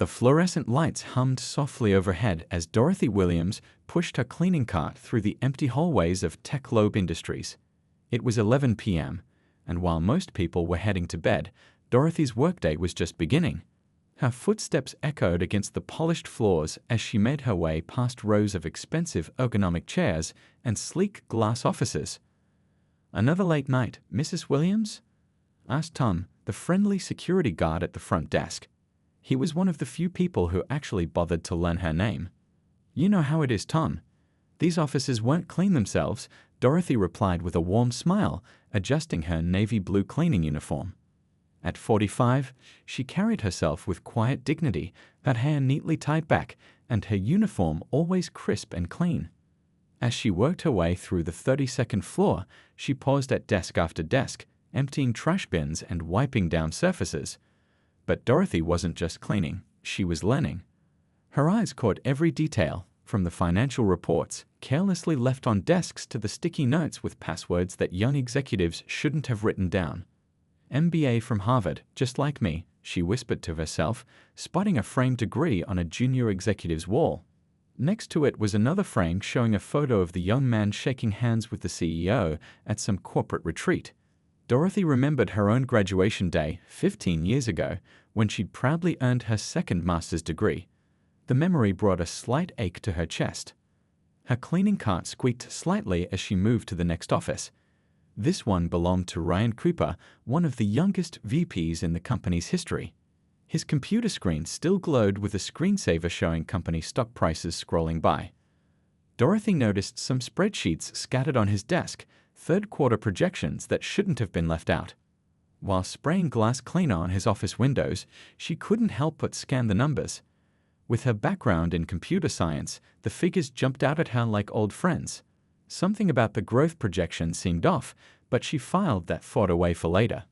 The fluorescent lights hummed softly overhead as Dorothy Williams pushed her cleaning cart through the empty hallways of Tech Loeb Industries. It was 11 p.m., and while most people were heading to bed, Dorothy's workday was just beginning. Her footsteps echoed against the polished floors as she made her way past rows of expensive ergonomic chairs and sleek glass offices. "Another late night, Mrs. Williams?" asked Tom, the friendly security guard at the front desk. He was one of the few people who actually bothered to learn her name. "You know how it is, Tom. These offices won't clean themselves," Dorothy replied with a warm smile, adjusting her navy blue cleaning uniform. At 45, she carried herself with quiet dignity, her hair neatly tied back, and her uniform always crisp and clean. As she worked her way through the 32nd floor, she paused at desk after desk, emptying trash bins and wiping down surfaces. But Dorothy wasn't just cleaning, she was learning. Her eyes caught every detail, from the financial reports carelessly left on desks to the sticky notes with passwords that young executives shouldn't have written down. "MBA from Harvard, just like me," she whispered to herself, spotting a framed degree on a junior executive's wall. Next to it was another frame showing a photo of the young man shaking hands with the CEO at some corporate retreat. Dorothy remembered her own graduation day 15 years ago when she'd proudly earned her second master's degree. The memory brought a slight ache to her chest. Her cleaning cart squeaked slightly as she moved to the next office. This one belonged to Ryan Cooper, one of the youngest VPs in the company's history. His computer screen still glowed with a screensaver showing company stock prices scrolling by. Dorothy noticed some spreadsheets scattered on his desk, third-quarter projections that shouldn't have been left out. While spraying glass cleaner on his office windows, she couldn't help but scan the numbers. With her background in computer science, the figures jumped out at her like old friends. Something about the growth projection seemed off, but she filed that thought away for later.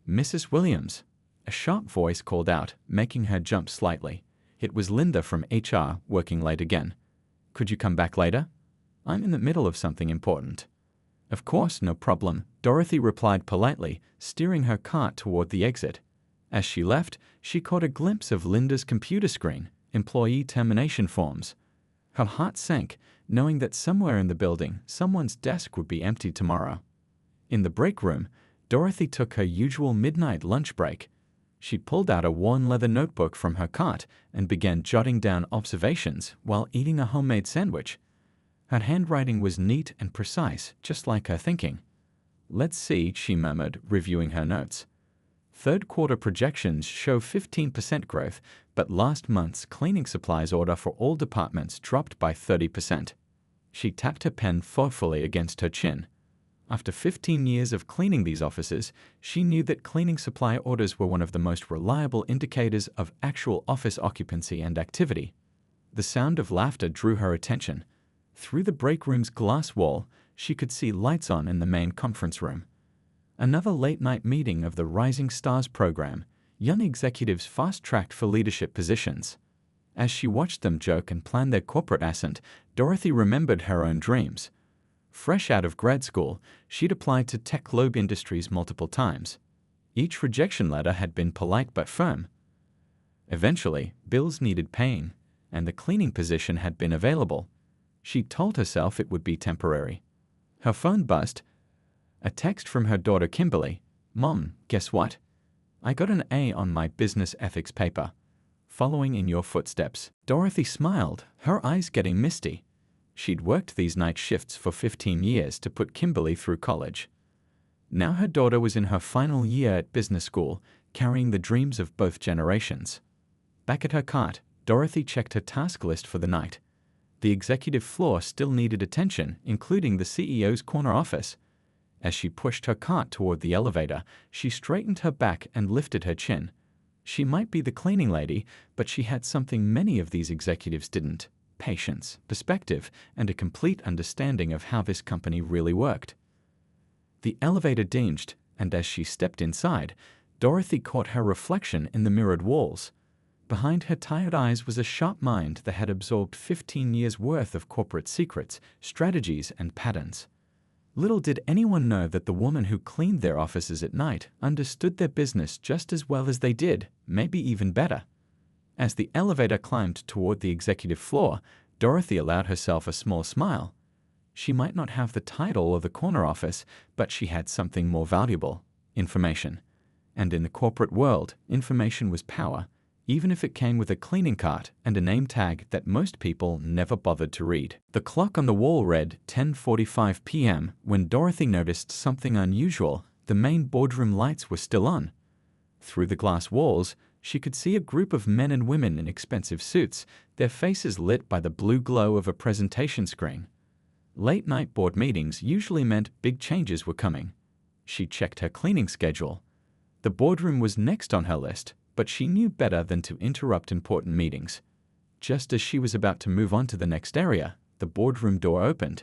"Mrs. Williams," a sharp voice called out, making her jump slightly. It was Linda from HR, working late again. "Could you come back later? I'm in the middle of something important." "Of course, no problem," Dorothy replied politely, steering her cart toward the exit. As she left, she caught a glimpse of Linda's computer screen, employee termination forms. Her heart sank, knowing that somewhere in the building, someone's desk would be empty tomorrow. In the break room, Dorothy took her usual midnight lunch break. She pulled out a worn leather notebook from her cart and began jotting down observations while eating a homemade sandwich. Her handwriting was neat and precise, just like her thinking. "Let's see," she murmured, reviewing her notes. Third-quarter projections show 15% growth, but last month's cleaning supplies order for all departments dropped by 30%. She tapped her pen thoughtfully against her chin. After 15 years of cleaning these offices, she knew that cleaning supply orders were one of the most reliable indicators of actual office occupancy and activity. The sound of laughter drew her attention. Through the break room's glass wall, she could see lights on in the main conference room. Another late-night meeting of the Rising Stars program, young executives fast-tracked for leadership positions. As she watched them joke and plan their corporate ascent, Dorothy remembered her own dreams. Fresh out of grad school, she'd applied to Tech Loeb Industries multiple times. Each rejection letter had been polite but firm. Eventually, bills needed paying, and the cleaning position had been available. She told herself it would be temporary. Her phone buzzed. A text from her daughter Kimberly. "Mom, guess what? I got an A on my business ethics paper. Following in your footsteps." Dorothy smiled, her eyes getting misty. She'd worked these night shifts for 15 years to put Kimberly through college. Now her daughter was in her final year at business school, carrying the dreams of both generations. Back at her cart, Dorothy checked her task list for the night. The executive floor still needed attention, including the CEO's corner office. As she pushed her cart toward the elevator, she straightened her back and lifted her chin. She might be the cleaning lady, but she had something many of these executives didn't: patience, perspective, and a complete understanding of how this company really worked. The elevator dinged, and as she stepped inside, Dorothy caught her reflection in the mirrored walls. Behind her tired eyes was a sharp mind that had absorbed 15 years' worth of corporate secrets, strategies, and patterns. Little did anyone know that the woman who cleaned their offices at night understood their business just as well as they did, maybe even better. As the elevator climbed toward the executive floor, Dorothy allowed herself a small smile. She might not have the title or the corner office, but she had something more valuable: information. And in the corporate world, information was power, even if it came with a cleaning cart and a name tag that most people never bothered to read. The clock on the wall read 10:45 p.m. when Dorothy noticed something unusual. The main boardroom lights were still on. Through the glass walls, she could see a group of men and women in expensive suits, their faces lit by the blue glow of a presentation screen. Late-night board meetings usually meant big changes were coming. She checked her cleaning schedule. The boardroom was next on her list, but she knew better than to interrupt important meetings. Just as she was about to move on to the next area, the boardroom door opened.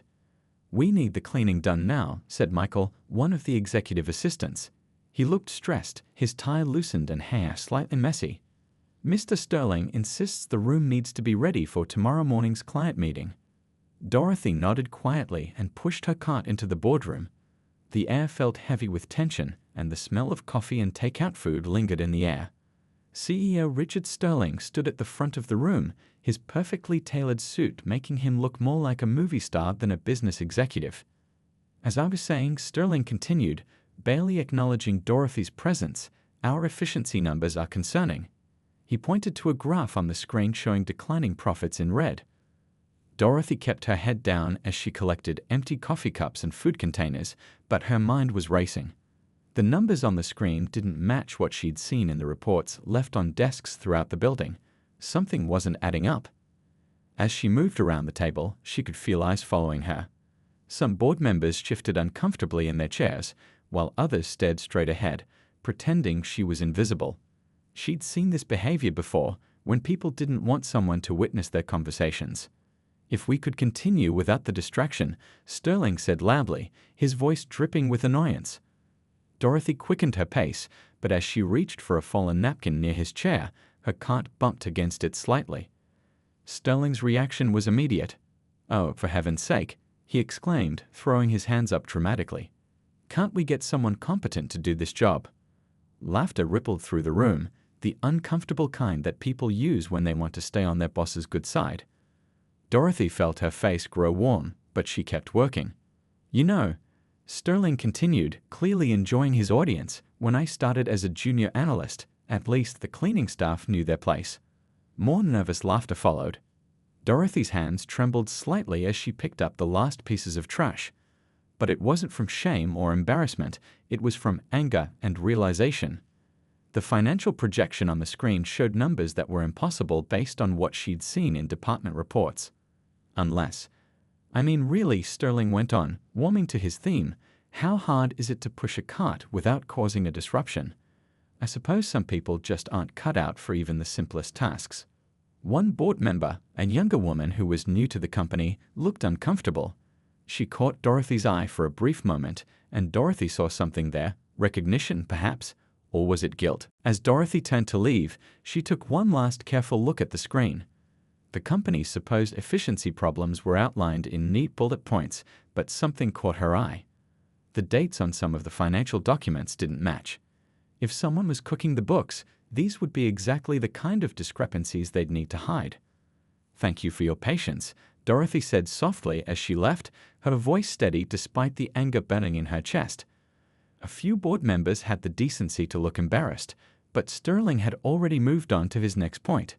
"We need the cleaning done now," said Michael, one of the executive assistants. He looked stressed, his tie loosened and hair slightly messy. "Mr. Sterling insists the room needs to be ready for tomorrow morning's client meeting." Dorothy nodded quietly and pushed her cart into the boardroom. The air felt heavy with tension, and the smell of coffee and takeout food lingered in the air. CEO Richard Sterling stood at the front of the room, his perfectly tailored suit making him look more like a movie star than a business executive. "As I was saying," Sterling continued, barely acknowledging Dorothy's presence, "our efficiency numbers are concerning." He pointed to a graph on the screen showing declining profits in red. Dorothy kept her head down as she collected empty coffee cups and food containers, but her mind was racing. The numbers on the screen didn't match what she'd seen in the reports left on desks throughout the building. Something wasn't adding up. As she moved around the table, she could feel eyes following her. Some board members shifted uncomfortably in their chairs, while others stared straight ahead, pretending she was invisible. She'd seen this behavior before, when people didn't want someone to witness their conversations. "If we could continue without the distraction," Sterling said loudly, his voice dripping with annoyance. Dorothy quickened her pace, but as she reached for a fallen napkin near his chair, her cart bumped against it slightly. Sterling's reaction was immediate. "Oh, for heaven's sake," he exclaimed, throwing his hands up dramatically. "Can't we get someone competent to do this job?" Laughter rippled through the room, the uncomfortable kind that people use when they want to stay on their boss's good side. Dorothy felt her face grow warm, but she kept working. "You know," Sterling continued, clearly enjoying his audience, "when I started as a junior analyst, at least the cleaning staff knew their place." More nervous laughter followed. Dorothy's hands trembled slightly as she picked up the last pieces of trash. But it wasn't from shame or embarrassment, it was from anger and realization. The financial projection on the screen showed numbers that were impossible based on what she'd seen in department reports. Unless, really, Sterling went on, warming to his theme, how hard is it to push a cart without causing a disruption? I suppose some people just aren't cut out for even the simplest tasks. One board member, a younger woman who was new to the company, looked uncomfortable. She caught Dorothy's eye for a brief moment, and Dorothy saw something there, recognition perhaps, or was it guilt? As Dorothy turned to leave, she took one last careful look at the screen. The company's supposed efficiency problems were outlined in neat bullet points, but something caught her eye. The dates on some of the financial documents didn't match. If someone was cooking the books, these would be exactly the kind of discrepancies they'd need to hide. "Thank you for your patience," Dorothy said softly as she left, her voice steady despite the anger burning in her chest. A few board members had the decency to look embarrassed, but Sterling had already moved on to his next point.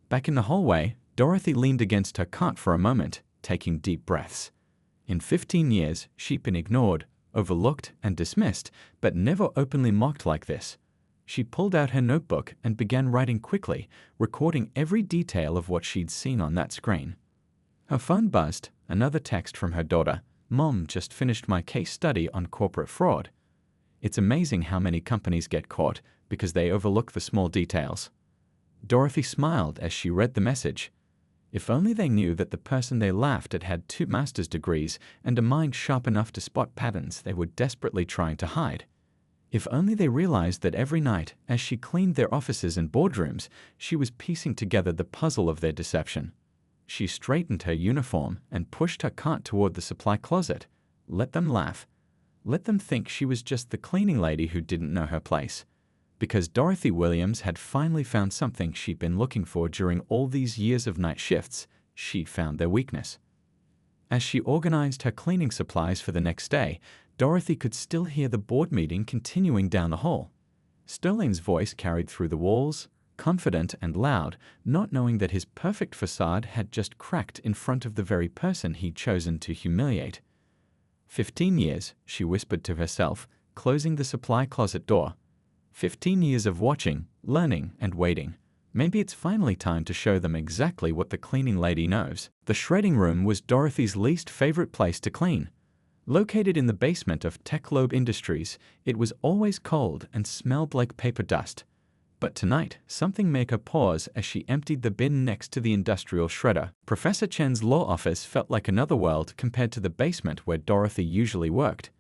Back in the hallway, Dorothy leaned against her cart for a moment, taking deep breaths. In 15 years, she'd been ignored, overlooked, and dismissed, but never openly mocked like this. She pulled out her notebook and began writing quickly, recording every detail of what she'd seen on that screen. Her phone buzzed, another text from her daughter. "Mom just finished my case study on corporate fraud." It's amazing how many companies get caught because they overlook the small details. Dorothy smiled as she read the message. If only they knew that the person they laughed at had 2 master's degrees and a mind sharp enough to spot patterns they were desperately trying to hide. If only they realized that every night, as she cleaned their offices and boardrooms, she was piecing together the puzzle of their deception. She straightened her uniform and pushed her cart toward the supply closet. Let them laugh. Let them think she was just the cleaning lady who didn't know her place. Because Dorothy Williams had finally found something she'd been looking for during all these years of night shifts. She'd found their weakness. As she organized her cleaning supplies for the next day, Dorothy could still hear the board meeting continuing down the hall. Sterling's voice carried through the walls, confident and loud, not knowing that his perfect facade had just cracked in front of the very person he'd chosen to humiliate. 15 years, she whispered to herself, closing the supply closet door. 15 years of watching, learning, and waiting. Maybe it's finally time to show them exactly what the cleaning lady knows. The shredding room was Dorothy's least favorite place to clean. Located in the basement of Techlobe Industries, it was always cold and smelled like paper dust. But tonight, something made her pause as she emptied the bin next to the industrial shredder. Professor Chen's law office felt like another world compared to the basement where Dorothy usually worked.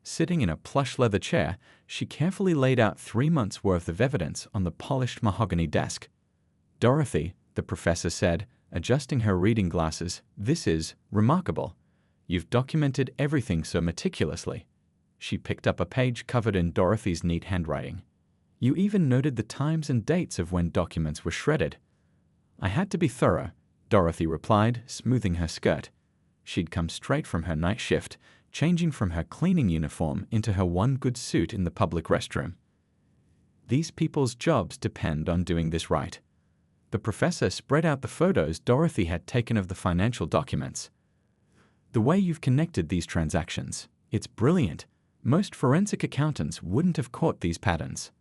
Sitting in a plush leather chair, she carefully laid out 3 months' worth of evidence on the polished mahogany desk. "Dorothy," the professor said, adjusting her reading glasses, "this is remarkable. You've documented everything so meticulously." She picked up a page covered in Dorothy's neat handwriting. "You even noted the times and dates of when documents were shredded." "I had to be thorough," Dorothy replied, smoothing her skirt. She'd come straight from her night shift, changing from her cleaning uniform into her one good suit in the public restroom. "These people's jobs depend on doing this right." The professor spread out the photos Dorothy had taken of the financial documents. "The way you've connected these transactions, it's brilliant. Most forensic accountants wouldn't have caught these patterns."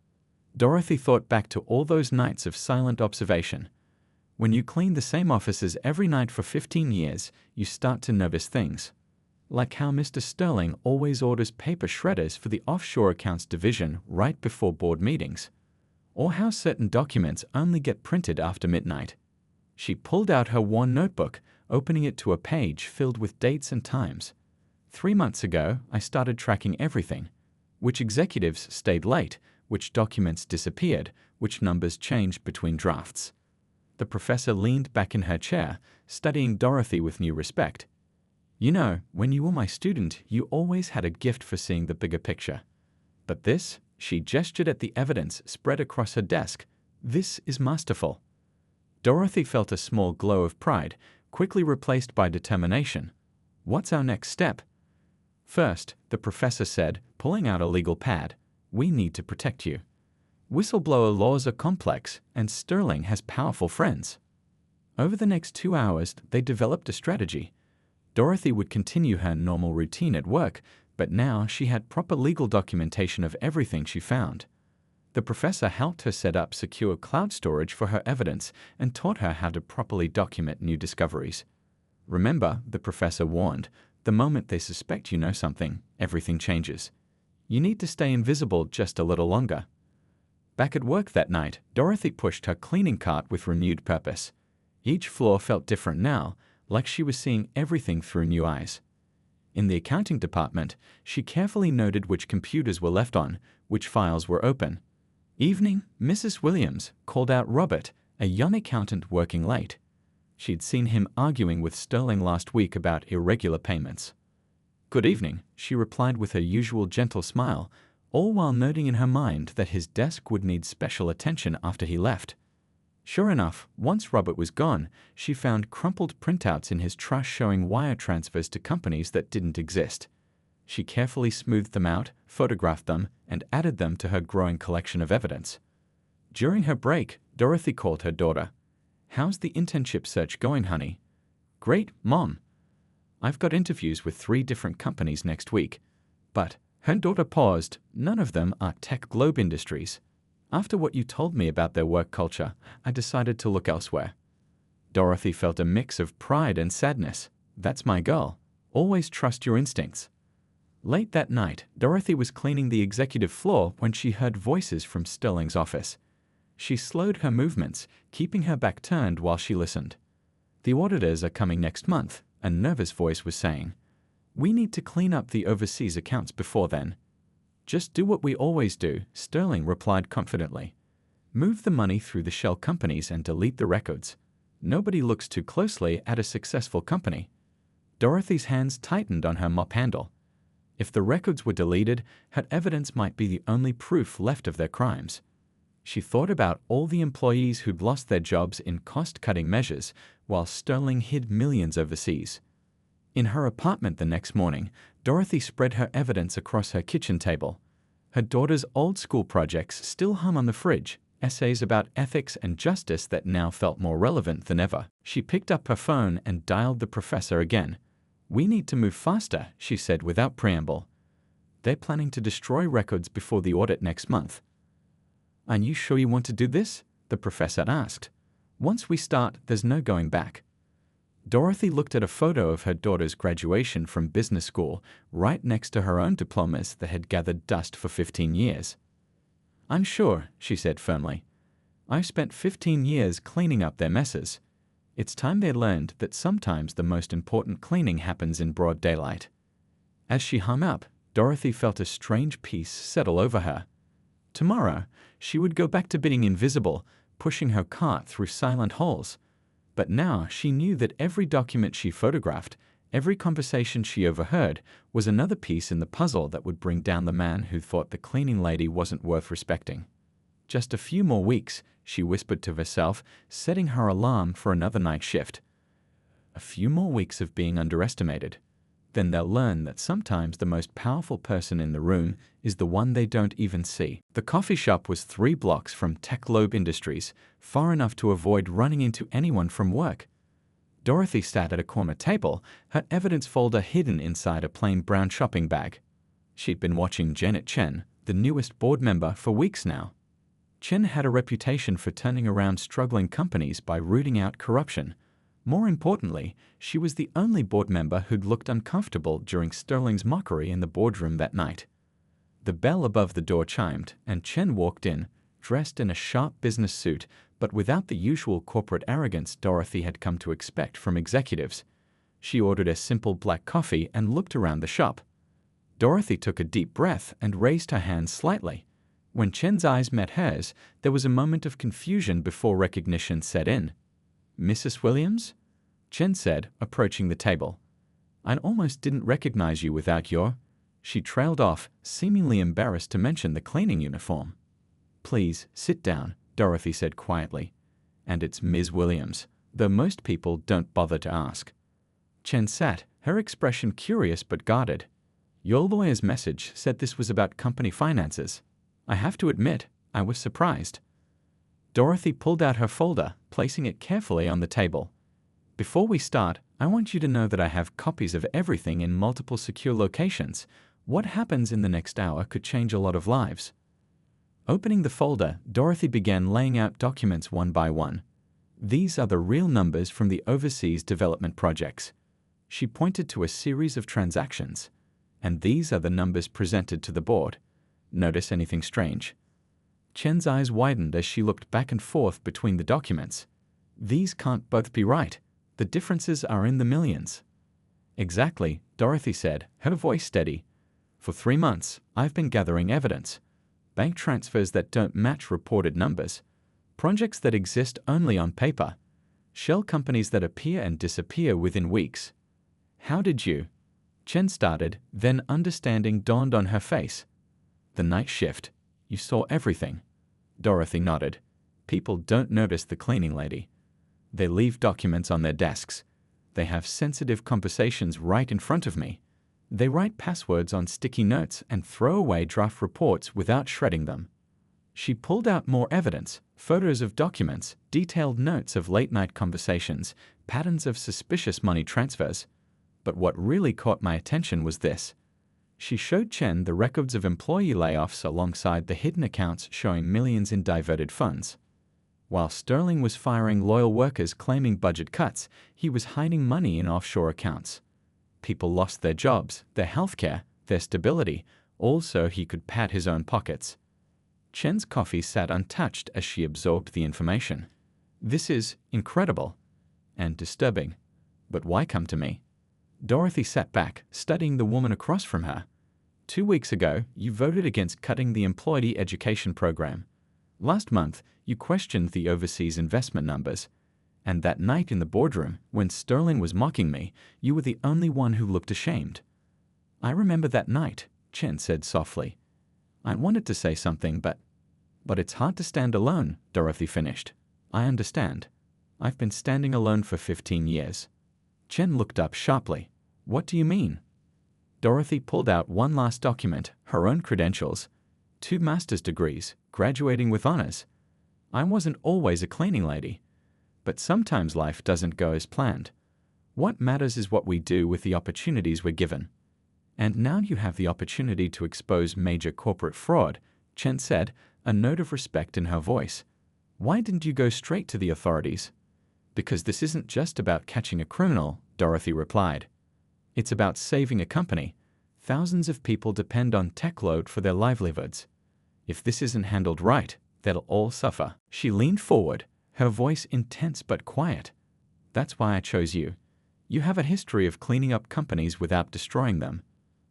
Dorothy thought back to all those nights of silent observation. When you clean the same offices every night for 15 years, you start to notice things. Like how Mr. Sterling always orders paper shredders for the offshore accounts division right before board meetings. Or how certain documents only get printed after midnight. She pulled out her worn notebook, opening it to a page filled with dates and times. 3 months ago, I started tracking everything. Which executives stayed late, which documents disappeared, which numbers changed between drafts. The professor leaned back in her chair, studying Dorothy with new respect. "You know, when you were my student, you always had a gift for seeing the bigger picture. But this," she gestured at the evidence spread across her desk, "this is masterful." Dorothy felt a small glow of pride, quickly replaced by determination. "What's our next step?" "First," the professor said, pulling out a legal pad, "we need to protect you. Whistleblower laws are complex, and Sterling has powerful friends." Over the next 2 hours, they developed a strategy. Dorothy would continue her normal routine at work, but now she had proper legal documentation of everything she found. The professor helped her set up secure cloud storage for her evidence and taught her how to properly document new discoveries. "Remember," the professor warned, "the moment they suspect you know something, everything changes. You need to stay invisible just a little longer." Back at work that night, Dorothy pushed her cleaning cart with renewed purpose. Each floor felt different now, like she was seeing everything through new eyes. In the accounting department, she carefully noted which computers were left on, which files were open. Evening, Mrs. Williams called out Robert, a young accountant working late. She'd seen him arguing with Sterling last week about irregular payments. "Good evening," she replied with her usual gentle smile, all while noting in her mind that his desk would need special attention after he left. Sure enough, once Robert was gone, she found crumpled printouts in his trash showing wire transfers to companies that didn't exist. She carefully smoothed them out, photographed them, and added them to her growing collection of evidence. During her break, Dorothy called her daughter. "How's the internship search going, honey?" "Great, Mom. I've got interviews with 3 different companies next week." But her daughter paused. "None of them are Techlobe Industries. After what you told me about their work culture, I decided to look elsewhere." Dorothy felt a mix of pride and sadness. "That's my girl. Always trust your instincts." Late that night, Dorothy was cleaning the executive floor when she heard voices from Sterling's office. She slowed her movements, keeping her back turned while she listened. "The auditors are coming next month," a nervous voice was saying. "We need to clean up the overseas accounts before then." "Just do what we always do," Sterling replied confidently. "Move the money through the shell companies and delete the records. Nobody looks too closely at a successful company." Dorothy's hands tightened on her mop handle. If the records were deleted, her evidence might be the only proof left of their crimes. She thought about all the employees who'd lost their jobs in cost-cutting measures while Sterling hid millions overseas. In her apartment the next morning, Dorothy spread her evidence across her kitchen table. Her daughter's old school projects still hung on the fridge, essays about ethics and justice that now felt more relevant than ever. She picked up her phone and dialed the professor again. "We need to move faster," she said without preamble. "They're planning to destroy records before the audit next month." "Are you sure you want to do this?" the professor asked. "Once we start, there's no going back." Dorothy looked at a photo of her daughter's graduation from business school right next to her own diplomas that had gathered dust for 15 years. "I'm sure," she said firmly. "I've spent 15 years cleaning up their messes. It's time they learned that sometimes the most important cleaning happens in broad daylight." As she hung up, Dorothy felt a strange peace settle over her. Tomorrow, she would go back to being invisible, pushing her cart through silent halls. But now she knew that every document she photographed, every conversation she overheard, was another piece in the puzzle that would bring down the man who thought the cleaning lady wasn't worth respecting. Just a few more weeks, she whispered to herself, setting her alarm for another night shift. A few more weeks of being underestimated. Then they'll learn that sometimes the most powerful person in the room is the one they don't even see. The coffee shop was 3 blocks from Techlobe Industries, far enough to avoid running into anyone from work. Dorothy sat at a corner table, her evidence folder hidden inside a plain brown shopping bag. She'd been watching Janet Chen, the newest board member, for weeks now. Chen had a reputation for turning around struggling companies by rooting out corruption. More importantly, she was the only board member who'd looked uncomfortable during Sterling's mockery in the boardroom that night. The bell above the door chimed, and Chen walked in, dressed in a sharp business suit, but without the usual corporate arrogance Dorothy had come to expect from executives. She ordered a simple black coffee and looked around the shop. Dorothy took a deep breath and raised her hand slightly. When Chen's eyes met hers, there was a moment of confusion before recognition set in. "Mrs. Williams?" Chen said, approaching the table. "I almost didn't recognize you without your—" She trailed off, seemingly embarrassed to mention the cleaning uniform. "Please, sit down," Dorothy said quietly. "And it's Ms. Williams, though most people don't bother to ask." Chen sat, her expression curious but guarded. "Your lawyer's message said this was about company finances. I have to admit, I was surprised." Dorothy pulled out her folder, placing it carefully on the table. "Before we start, I want you to know that I have copies of everything in multiple secure locations. What happens in the next hour could change a lot of lives." Opening the folder, Dorothy began laying out documents one by one. "These are the real numbers from the overseas development projects." She pointed to a series of transactions. "And these are the numbers presented to the board. Notice anything strange?" Chen's eyes widened as she looked back and forth between the documents. "These can't both be right. The differences are in the millions." "Exactly," Dorothy said, her voice steady. "For 3 months, I've been gathering evidence. Bank transfers that don't match reported numbers. Projects that exist only on paper. Shell companies that appear and disappear within weeks." "How did you—" Chen started, then understanding dawned on her face. "The night shift. You saw everything." Dorothy nodded. "People don't notice the cleaning lady. They leave documents on their desks. They have sensitive conversations right in front of me. They write passwords on sticky notes and throw away draft reports without shredding them." She pulled out more evidence, photos of documents, detailed notes of late-night conversations, patterns of suspicious money transfers. But what really caught my attention was this. She showed Chen the records of employee layoffs alongside the hidden accounts showing millions in diverted funds. While Sterling was firing loyal workers claiming budget cuts, he was hiding money in offshore accounts. People lost their jobs, their healthcare, their stability, all so he could pad his own pockets. Chen's coffee sat untouched as she absorbed the information. "This is incredible and disturbing. But why come to me?" Dorothy sat back, studying the woman across from her. 2 weeks ago, you voted against cutting the employee education program. Last month, you questioned the overseas investment numbers. And that night in the boardroom, when Sterling was mocking me, you were the only one who looked ashamed. "I remember that night," Chen said softly. "I wanted to say something, but..." But it's hard to stand alone, Dorothy finished. I understand. I've been standing alone for 15 years. Chen looked up sharply. What do you mean? Dorothy pulled out one last document, her own credentials. 2 master's degrees, graduating with honors. I wasn't always a cleaning lady. But sometimes life doesn't go as planned. What matters is what we do with the opportunities we're given. And now you have the opportunity to expose major corporate fraud, Chen said, a note of respect in her voice. Why didn't you go straight to the authorities? Because this isn't just about catching a criminal, Dorothy replied. It's about saving a company. Thousands of people depend on Techload for their livelihoods. If this isn't handled right, they'll all suffer. She leaned forward, her voice intense but quiet. That's why I chose you. You have a history of cleaning up companies without destroying them.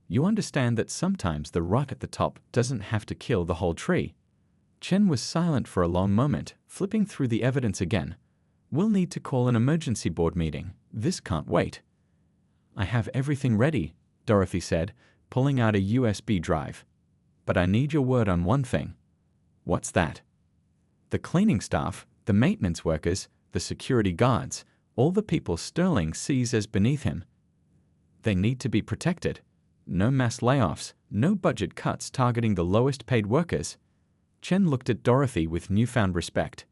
You understand that sometimes the rot at the top doesn't have to kill the whole tree. Chen was silent for a long moment, flipping through the evidence again. We'll need to call an emergency board meeting. This can't wait. I have everything ready, Dorothy said, pulling out a USB drive. But I need your word on one thing. What's that? The cleaning staff, the maintenance workers, the security guards, all the people Sterling sees as beneath him. They need to be protected. No mass layoffs, no budget cuts targeting the lowest paid workers. Chen looked at Dorothy with newfound respect.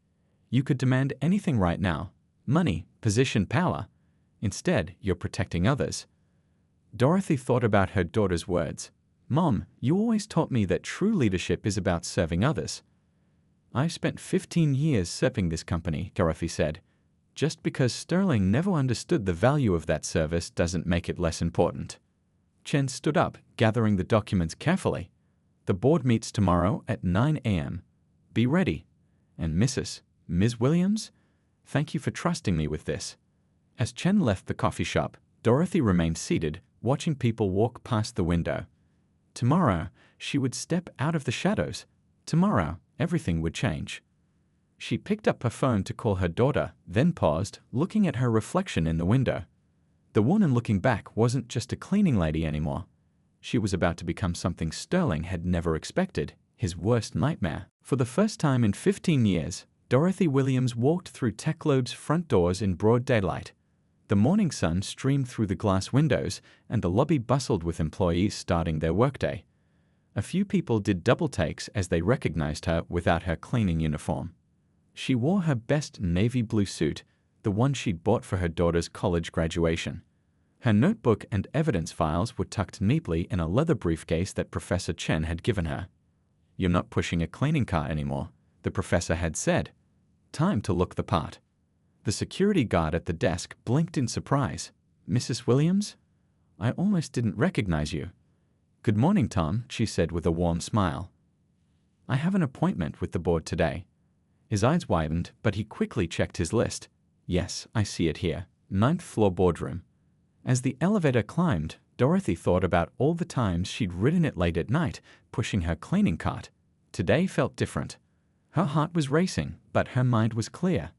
You could demand anything right now. Money, position, power. Instead, you're protecting others. Dorothy thought about her daughter's words. Mom, you always taught me that true leadership is about serving others. I've spent 15 years serving this company, Dorothy said. Just because Sterling never understood the value of that service doesn't make it less important. Chen stood up, gathering the documents carefully. The board meets tomorrow at 9 a.m. Be ready. And Ms. Williams, thank you for trusting me with this. As Chen left the coffee shop, Dorothy remained seated, watching people walk past the window. Tomorrow, she would step out of the shadows. Tomorrow, everything would change. She picked up her phone to call her daughter, then paused, looking at her reflection in the window. The woman looking back wasn't just a cleaning lady anymore. She was about to become something Sterling had never expected, his worst nightmare. For the first time in 15 years, Dorothy Williams walked through Techload's front doors in broad daylight. The morning sun streamed through the glass windows, and the lobby bustled with employees starting their workday. A few people did double takes as they recognized her without her cleaning uniform. She wore her best navy blue suit, the one she'd bought for her daughter's college graduation. Her notebook and evidence files were tucked neatly in a leather briefcase that Professor Chen had given her. You're not pushing a cleaning cart anymore, the professor had said. Time to look the part. The security guard at the desk blinked in surprise. Mrs. Williams? I almost didn't recognize you. Good morning, Tom, she said with a warm smile. I have an appointment with the board today. His eyes widened, but he quickly checked his list. Yes, I see it here. 9th floor boardroom. As the elevator climbed, Dorothy thought about all the times she'd ridden it late at night, pushing her cleaning cart. Today felt different. Her heart was racing, but her mind was clear.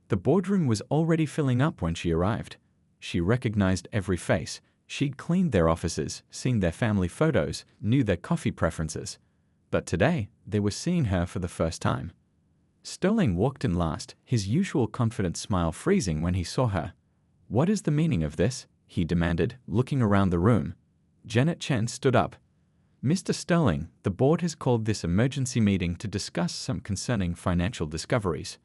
The boardroom was already filling up when she arrived. She recognized every face. She'd cleaned their offices, seen their family photos, knew their coffee preferences. But today, they were seeing her for the first time. Sterling walked in last, his usual confident smile freezing when he saw her. What is the meaning of this? He demanded, looking around the room. Janet Chen stood up. Mr. Sterling, the board has called this emergency meeting to discuss some concerning financial discoveries.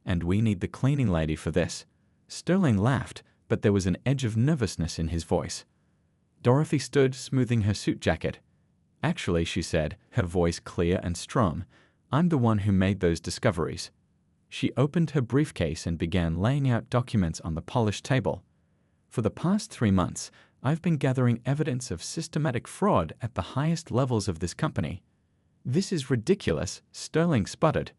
And we need the cleaning lady for this. Sterling laughed, but there was an edge of nervousness in his voice. Dorothy stood, smoothing her suit jacket. Actually, she said, her voice clear and strong, I'm the one who made those discoveries. She opened her briefcase and began laying out documents on the polished table. For the past 3 months, I've been gathering evidence of systematic fraud at the highest levels of this company. This is ridiculous, Sterling sputtered.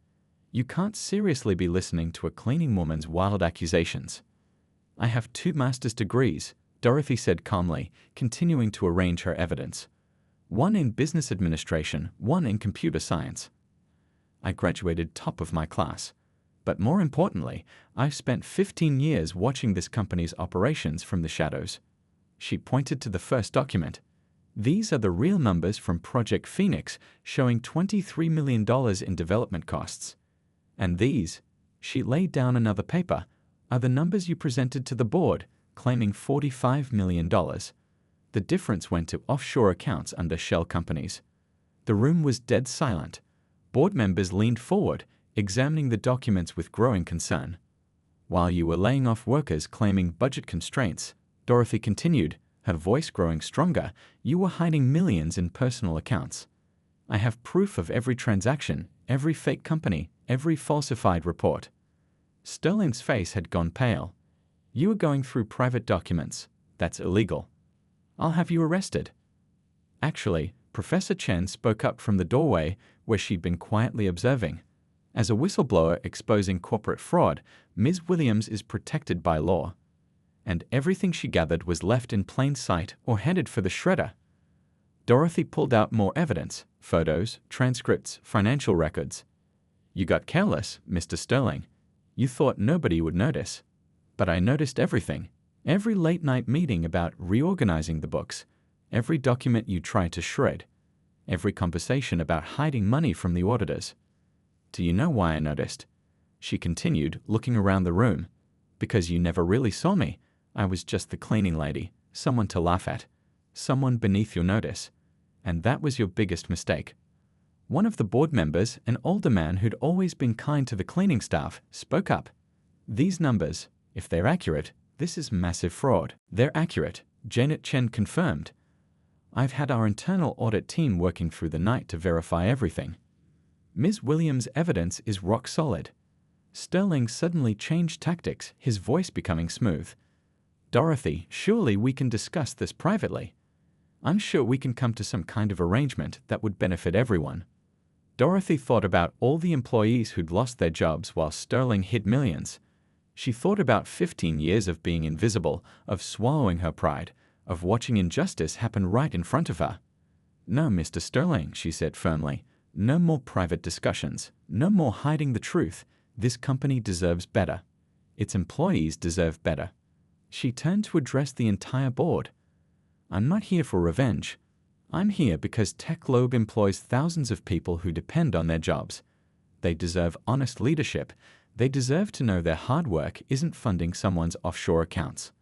You can't seriously be listening to a cleaning woman's wild accusations. I have 2 master's degrees, Dorothy said calmly, continuing to arrange her evidence. 1 in business administration, 1 in computer science. I graduated top of my class. But more importantly, I've spent 15 years watching this company's operations from the shadows. She pointed to the first document. These are the real numbers from Project Phoenix showing $23 million in development costs. And these, she laid down another paper, are the numbers you presented to the board, claiming $45 million. The difference went to offshore accounts under shell companies. The room was dead silent. Board members leaned forward, examining the documents with growing concern. While you were laying off workers claiming budget constraints, Dorothy continued, her voice growing stronger, you were hiding millions in personal accounts. I have proof of every transaction, every fake company, every falsified report. Sterling's face had gone pale. You were going through private documents. That's illegal. I'll have you arrested. Actually, Professor Chen spoke up from the doorway where she'd been quietly observing. As a whistleblower exposing corporate fraud, Ms. Williams is protected by law. And everything she gathered was left in plain sight or headed for the shredder. Dorothy pulled out more evidence, photos, transcripts, financial records. You got careless, Mr. Sterling. You thought nobody would notice. But I noticed everything. Every late-night meeting about reorganizing the books. Every document you tried to shred. Every conversation about hiding money from the auditors. Do you know why I noticed? She continued, looking around the room. Because you never really saw me. I was just the cleaning lady, someone to laugh at, someone beneath your notice. And that was your biggest mistake. One of the board members, an older man who'd always been kind to the cleaning staff, spoke up. These numbers, if they're accurate, this is massive fraud. They're accurate, Janet Chen confirmed. I've had our internal audit team working through the night to verify everything. Ms. Williams' evidence is rock solid. Sterling suddenly changed tactics, his voice becoming smooth. Dorothy, surely we can discuss this privately. I'm sure we can come to some kind of arrangement that would benefit everyone. Dorothy thought about all the employees who'd lost their jobs while Sterling hid millions. She thought about 15 years of being invisible, of swallowing her pride, of watching injustice happen right in front of her. No, Mr. Sterling, she said firmly. No more private discussions. No more hiding the truth. This company deserves better. Its employees deserve better. She turned to address the entire board. I'm not here for revenge. I'm here because TechLobe employs thousands of people who depend on their jobs. They deserve honest leadership. They deserve to know their hard work isn't funding someone's offshore accounts.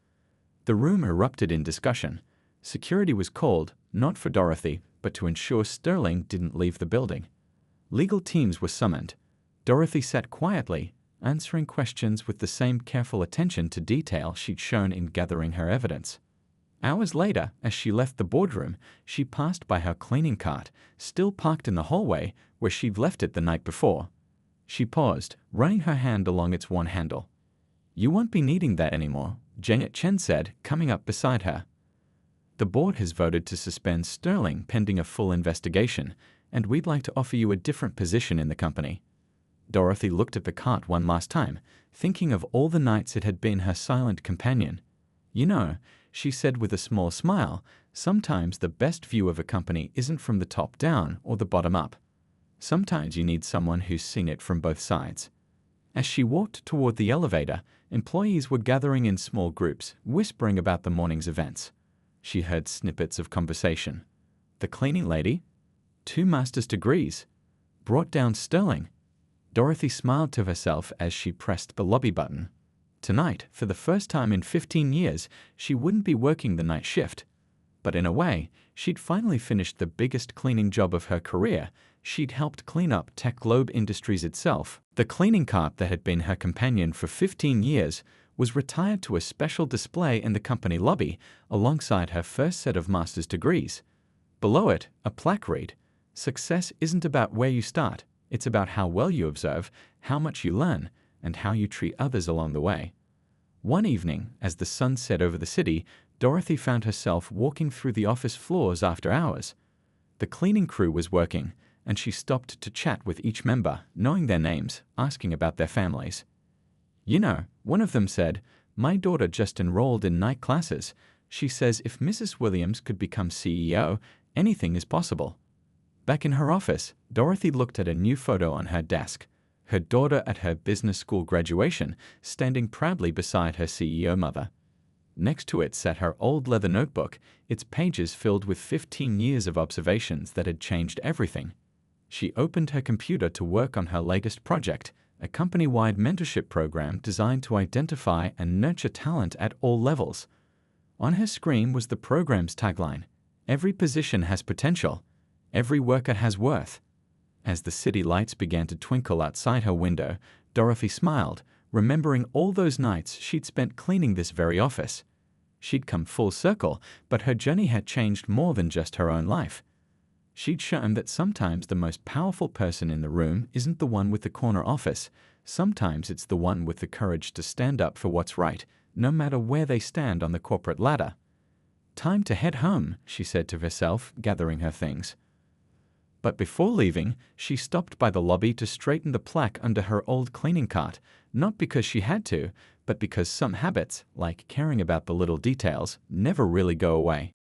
The room erupted in discussion. Security was called, not for Dorothy, but to ensure Sterling didn't leave the building. Legal teams were summoned. Dorothy sat quietly, answering questions with the same careful attention to detail she'd shown in gathering her evidence. Hours later, as she left the boardroom, she passed by her cleaning cart, still parked in the hallway where she'd left it the night before. She paused, running her hand along its one handle. You won't be needing that anymore, Janet Chen said, coming up beside her. The board has voted to suspend Sterling pending a full investigation, and we'd like to offer you a different position in the company. Dorothy looked at the cart one last time, thinking of all the nights it had been her silent companion. You know, she said with a small smile, sometimes the best view of a company isn't from the top down or the bottom up. Sometimes you need someone who's seen it from both sides. As she walked toward the elevator, employees were gathering in small groups, whispering about the morning's events. She heard snippets of conversation. The cleaning lady? 2 master's degrees. Brought down Sterling. Dorothy smiled to herself as she pressed the lobby button. Tonight, for the first time in 15 years, she wouldn't be working the night shift. But in a way, she'd finally finished the biggest cleaning job of her career. She'd helped clean up TechLobe Industries itself. The cleaning cart that had been her companion for 15 years was retired to a special display in the company lobby alongside her first set of master's degrees. Below it, a plaque read, "Success isn't about where you start. It's about how well you observe, how much you learn, and how you treat others along the way." One evening, as the sun set over the city, Dorothy found herself walking through the office floors after hours. The cleaning crew was working, and she stopped to chat with each member, knowing their names, asking about their families. You know, one of them said, "My daughter just enrolled in night classes. She says if Mrs. Williams could become CEO, anything is possible." Back in her office, Dorothy looked at a new photo on her desk. Her daughter at her business school graduation, standing proudly beside her CEO mother. Next to it sat her old leather notebook, its pages filled with 15 years of observations that had changed everything. She opened her computer to work on her latest project, a company-wide mentorship program designed to identify and nurture talent at all levels. On her screen was the program's tagline: "Every position has potential. Every worker has worth." As the city lights began to twinkle outside her window, Dorothy smiled, remembering all those nights she'd spent cleaning this very office. She'd come full circle, but her journey had changed more than just her own life. She'd shown that sometimes the most powerful person in the room isn't the one with the corner office. Sometimes it's the one with the courage to stand up for what's right, no matter where they stand on the corporate ladder. "Time to head home," she said to herself, gathering her things. But before leaving, she stopped by the lobby to straighten the plaque under her old cleaning cart, not because she had to, but because some habits, like caring about the little details, never really go away.